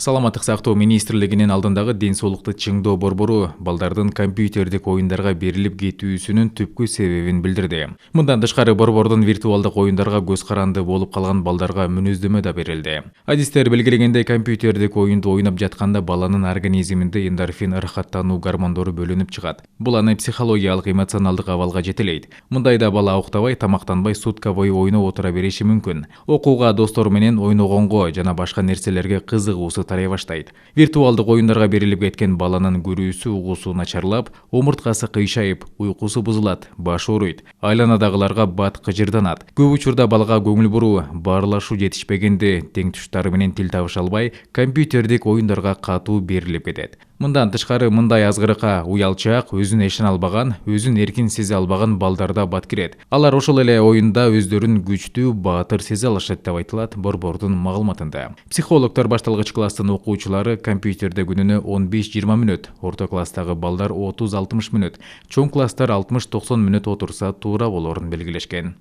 Саламаттык сактоо министрлигинин алдындагы ден соолукту чыңдоо борбору балдардын компьютердик оюндарга берилип кетүүсүнүн түпкү себебин билдирди. Мындан тышкары борбордун виртуалдык оюндарга көз каранды болуп калган балдарга мүнөздөмө да берилди. Адистер белгилегендей, компьютердик оюнду ойноп жатканда баланын организминде эндорфин ырахаттануу гормондору бөлүнүп чыгат. Бул аны психологиялык, эмоционалдык абалга жетелейт. Мындайда бала уктабай, тамактанбай сутка бою ойноп отура бериши мүмкүн. Окууга, достору менен ойногонго жана башка нерселерге кызыгуусу тарай баштайт. Виртуалдык оюндарга берилип кеткен баланын көрүүсү, угуусу начарлап, омурткасы кыйшайып, уйкусу бузулат, башы ооруйт, айланадагыларга бат кыжырданат. Көп учурда балага көңүл буруу, баарлашуу жетишпегенде тең туштары менен тил табыша албай, компьютердик оюндарга катуу берилип кетет. Мындан тышкары, мындай азгырыкка уялчаак, өзүн ишене албаган, өзүн эркин сезе албаган балдарда бат кирет. Алар ошол эле оюнда өздөрүн күчтүү, баатыр сезе алышат деп айтылат борбордун маалыматында. Психологдор башталгыч класстын окуучулары компьютерде күнүнө 15-20 мүнөт, орто класстагы балдар 30-60 мүнөт, чоң класстар 60-90 мүнөт отурса туура болорун белгилешкен.